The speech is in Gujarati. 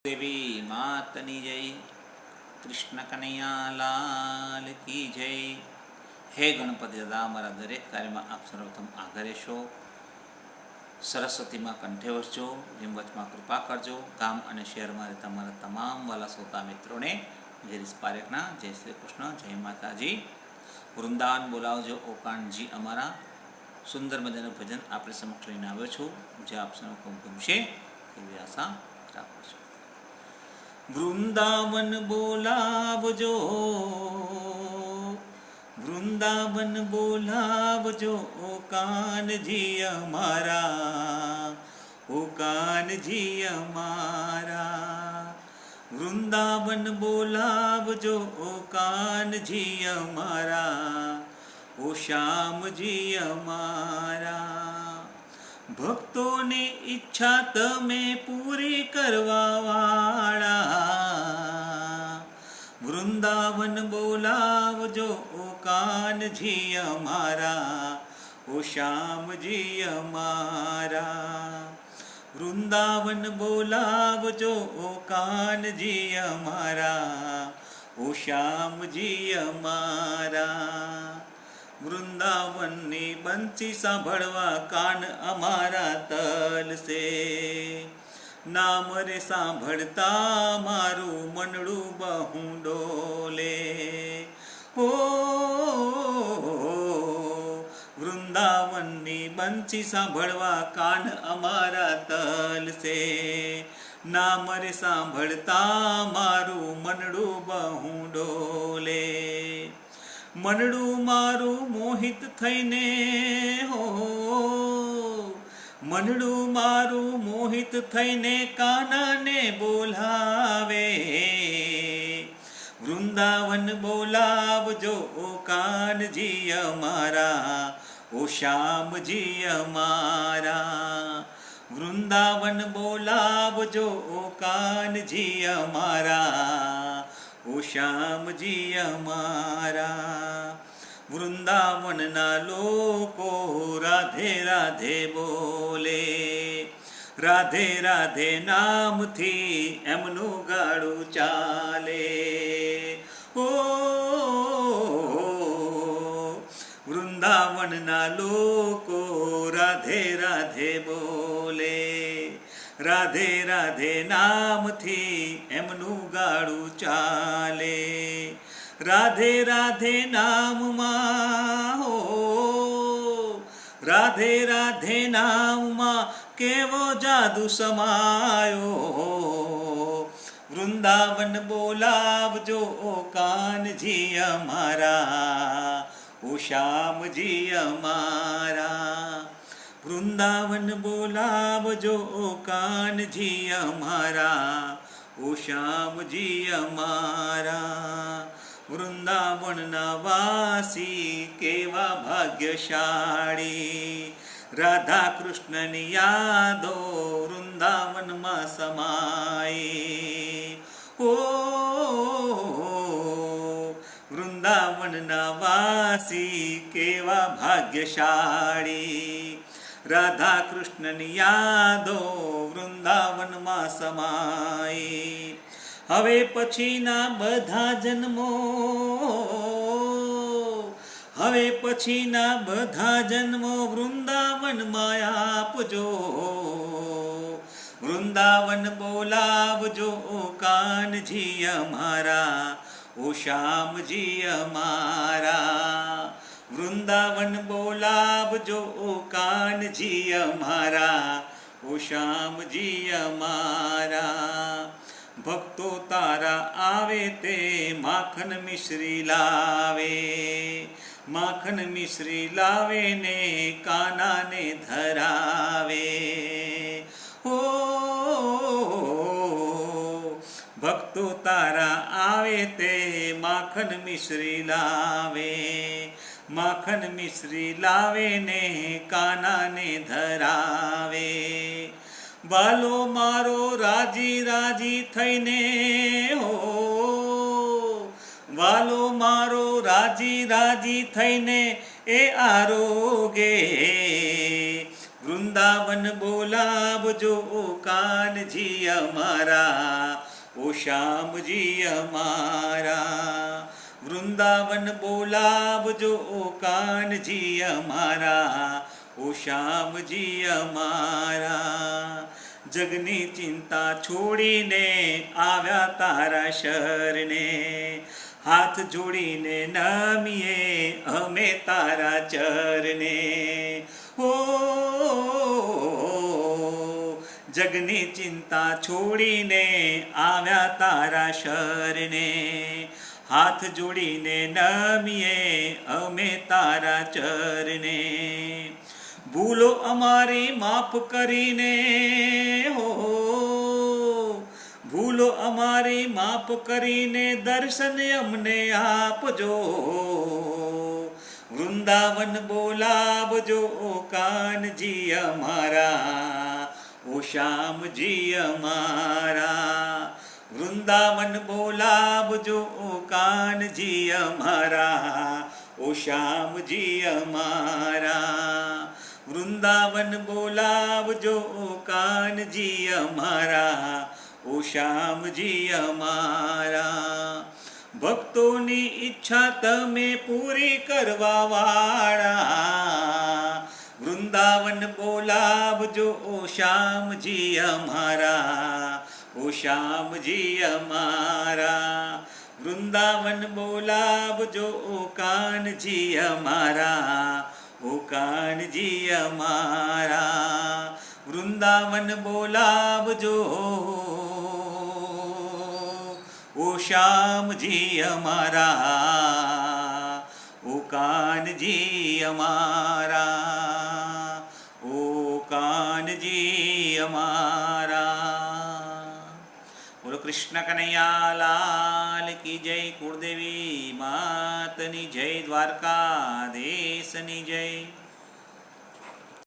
દેવી માતની જય. કૃષ્ણ કનૈયા લાલ કી જય. હે ગણપતિ દાદા, મારા દરેક કાર્યમાં આપ સર્વપ્રથમ આગળ રહેશો. સરસ્વતીમાં કંઠે વરજો, લીંબચમાં કૃપા કરજો. ગામ અને શહેરમાં રહેતા મારા તમામ વાલા શ્રોતા મિત્રોને ગિરીશ પારેખના જય શ્રી કૃષ્ણ, જય માતાજી. વૃંદાવન બોલાવજો ઓકાણજી અમારા સુંદર મજાનું ભજન આપણે સમક્ષ લઈને આવ્યો છું, જે આપ સૌને ખૂબ ગમશે એવી આશા રાખું છું. વૃંદાવન બોલાવજો, વૃંદાવન બોલાવજો ઓ કાનજી અમારા, ઓ કાનજી અમારા. વૃંદાવન બોલાવજો ઓ કાનજી અમારા, ઓ શ્યામજી અમારા. ભક્તોની ઈચ્છા તમે પૂરી કરવા વાળા, વૃંદાવન બોલાવજો ઓ કાનજી અમારા, ઓ શ્યામજી અમારા. વૃંદાવન બોલાવજો ઓ કાનજી અમારા, ઓ શ્યામજી અમારા. વૃંદાવનની બંસી સાંભળવા કાન અમારા તલસે, નામ રે સાંભળતા મારું મનડું બહુ ડોલે. ઓ વૃંદાવનની બંસી સાંભળવા કાન અમારા તલસે, નામ રે સાંભળતા મારું મનડું બહુ ડોલે. મનડું મારું મોહિત થઈને હો, મનડું મારું મોહિત થઈને કાનાને બોલાવે. વૃંદાવન બોલાવજો ઓ કાનજી અમારા, ઓ શ્યામજી અમારા. વૃંદાવન બોલાવજો ઓ કાનજી અમારા, ઓ શ્યામજી અમારા. વૃંદાવનના લોકો રાધે રાધે બોલે, રાધે રાધે નામથી એમનું ગાડું ચાલે. ઓ વૃંદાવનના લોકો રાધે રાધે બોલે, રાધે રાધે નામથી એમનું ગાડું ચાલે. રાધે રાધે નામમાં હો, રાધે રાધે નામમાં કેવો જાદુ સમાયો. વૃંદાવન બોલાવજો ઓ કાનજી અમારા, ઓ શ્યામજી અમારા. વૃંદાવન બોલાવજો ઓ કાનજી અમારા, ઓ શ્યામજી અમારા. વૃંદાવનના વાસી કેવા ભાગ્યશાળી, રાધા કૃષ્ણની યાદો વૃંદાવનમાં સમાઈ. ઓ વૃંદાવનના વાસી કેવા ભાગ્યશાળી, રાધા કૃષ્ણની યાદો વૃંદાવનમાં સમાઈ. હવે પછીના બધા જન્મો, હવે પછીના બધા જન્મો વૃંદાવનમાં આપજો. વૃંદાવન બોલાવજો ઓ કાનજી અમારા, ઓ શ્યામજી અમારા. વૃંદાવન બોલાવજો ઓ કાનજી અમારા, ઓ શ્યામજી અમારા. ભક્તો તારા આવે તે માખન મિશ્રી લાવે, માખન મિશ્રી લાવે ને કાનાને ધરાવે. ઓ ભક્તો તારા આવે તે માખન મિશ્રી લાવે, માખન મિશ્રી લાવે ને કાનાને ધરાવે. વાલો મારો રાજી રાજી થઈને હો, વાલો મારો રાજી રાજી થઈને એ આરોગે. વૃંદાવન બોલાવજો ઓ કાનજી અમારા, ઓ શ્યામજી અમારા. વૃંદાવન બોલાવજો ઓ કાનજી અમારા, ઓ શ્યામજી અમારા. જગની ચિંતા છોડીને આવ્યા તારા શરણે, હાથ જોડીને નમીએ અમે તારા ચરણે. હો જગની ચિંતા છોડીને આવ્યા તારા શરણે, હાથ જોડીને નમીએ અમે તારા ચરણે. ભૂલો અમારી માફ કરીને, હો ભૂલો અમારી માફ કરીને દર્શન અમને આપજો. વૃંદાવન બોલાવજો ઓ કાનજી અમારા, ઓ શ્યામજી અમારા. વૃંદાવન બોલાવજો ઓ કાનજી અમારા, ઓ શ્યામજી અમારા. વૃંદાવન બોલાવજો ઓ કાનજી અમારા, ઓ શ્યામજી અમારા. ભક્તોની ઈચ્છા તમે પૂરી કરવા વાળા, વૃંદાવન બોલાવજો ઓ શ્યામજી અમારા, ઓ શ્યામજી અમારા. વૃંદાવન બોલાવજો ઓ કાનજી અમારા, ઓ કાનજી અમારા. વૃંદાવન બોલાવજો ઓ શ્યામજી અમારા, ઓ કાનજી અમારા, ઓ કાનજી અમારા. બોલો કૃષ્ણ કનૈયા લાલ કી જય. કુળદેવી માતની જય. દ્વારકાધીશની જય.